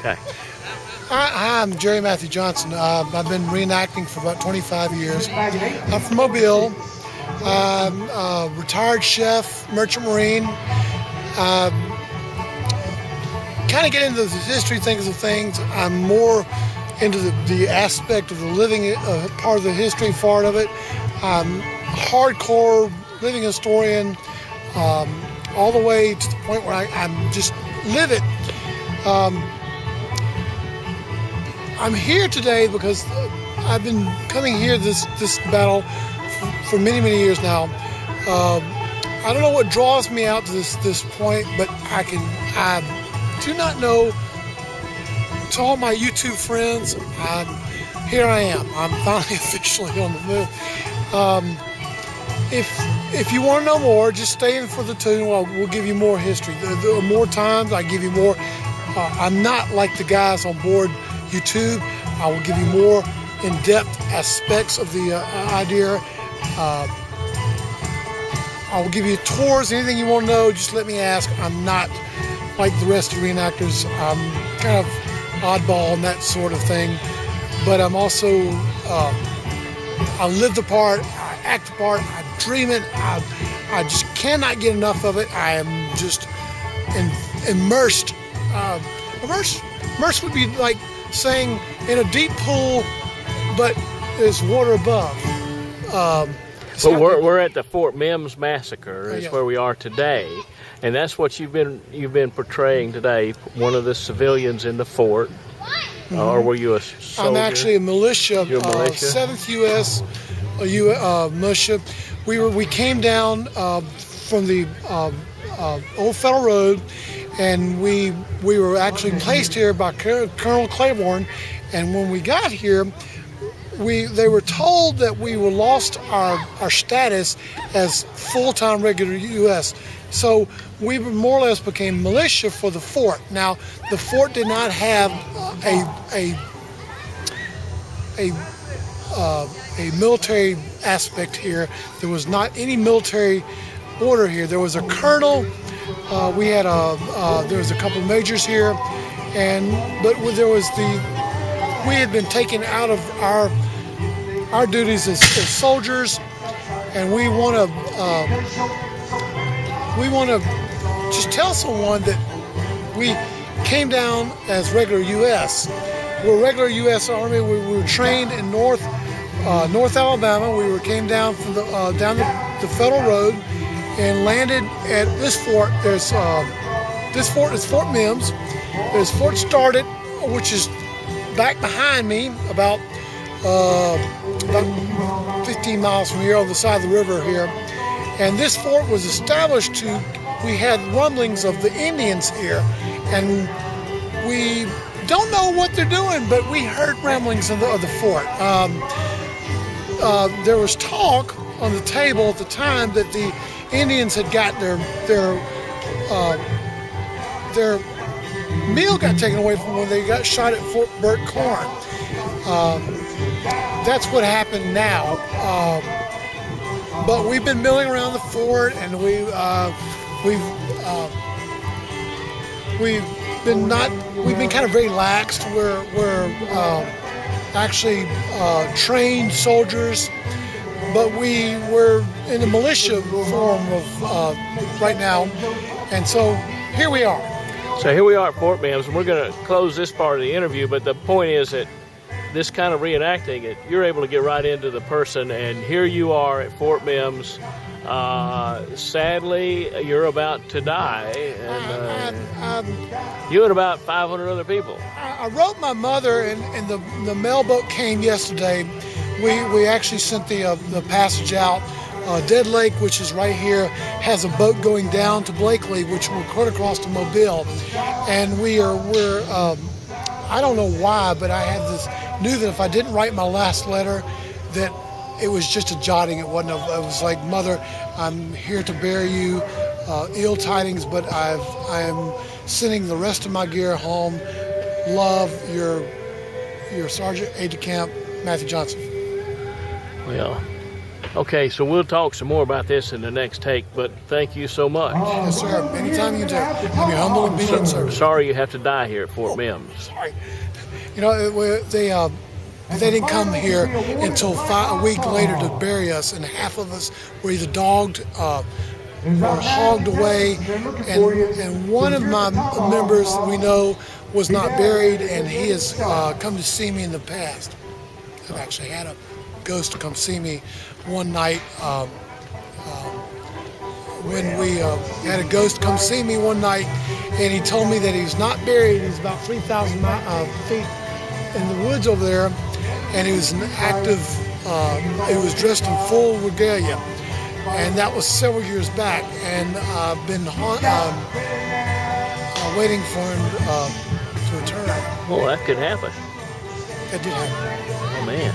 Okay. I'm Jerry Matthew Johnson. I've been reenacting for about 25 years. I'm from Mobile. I'm a retired chef, merchant marine. Kind of get into the history things of things. I'm more into the aspect of the living part of the history part of it. I'm hardcore living historian, all the way to the point where I'm just live it. I'm here today because I've been coming here this battle for many years now. I don't know what draws me out to this point, but I do not know. To all my YouTube friends, here I am. I'm finally officially on the move. If you want to know more, just stay in for the tune. We'll give you more history. The more times I give you more. I'm not like the guys on board YouTube. I will give you more in-depth aspects of the idea. I will give you tours. Anything you want to know, just let me ask. I'm not like the rest of the reenactors. I'm kind of oddball and that sort of thing. But I'm also, I live the part, I act the part, I dream it. I just cannot get enough of it. I am just immersed. Immersed would be like saying in a deep pool, but there's water above. But we're at the Fort Mims massacre. Is where we are today, and that's what you've been portraying today. One of the civilians in the fort, or were you a soldier? I'm actually a militia. You're a militia? 7th U.S. militia. We came down from the old Federal Road, and we were actually placed here by Colonel Claiborne. And when we got here, they were told that we were lost our status as full-time regular U.S. So we more or less became militia for the fort. Now, the fort did not have a military aspect here. There was not any military order here. There was a colonel. We had there was a couple of majors here, but we had been taken out of our duties as soldiers, and we want to just tell someone that we came down as regular U.S. We're regular U.S. Army. We were trained in North Alabama. We came down from down the Federal Road and landed at this fort. This fort is Fort Mims. There's Fort Started, which is back behind me, about 15 miles from here on the side of the river here. And this fort was established we had rumblings of the Indians here, and we don't know what they're doing, but we heard ramblings of the fort. There was talk on the table at the time that the Indians had got their meal got taken away from when they got shot at Fort Burt Corn. That's what happened now. But we've been milling around the fort, and we've been kind of very laxed. We're actually trained soldiers, but we were in the militia form of right now, and so here we are. So here we are at Fort Mims, and we're going to close this part of the interview, but the point is that this kind of reenacting, you're able to get right into the person, and here you are at Fort Mims. Sadly, you're about to die, and you and about 500 other people. I wrote my mother, and the mailboat came yesterday. We actually sent the passage out. Dead Lake, which is right here, has a boat going down to Blakely, which will cut across to Mobile, and we're I don't know why, but I knew that if I didn't write my last letter, that it was just a jotting. It wasn't. It was like, Mother, I'm here to bear you ill tidings, but I am sending the rest of my gear home. Love, your Sergeant Aide-de-Camp Matthew Johnson. Well, Okay, so we'll talk some more about this in the next take, but thank you so much. Yes, sir. Anytime you do. I'm your humble and obedient servant. Sorry you have to die here at Fort Mims. Sorry. You know, they didn't come here until a week later to bury us, and half of us were either dogged, or hogged away, and one of my members we know was not buried, and he has come to see me in the past. I've actually had a ghost to come see me one night. When we had a ghost come see me one night, and he told me that he's not buried. He's about 3,000 feet in the woods over there, and he was an active, he was dressed in full regalia, and that was several years back, and I've been waiting for him to return. Well, that could happen. That did happen. Oh, man.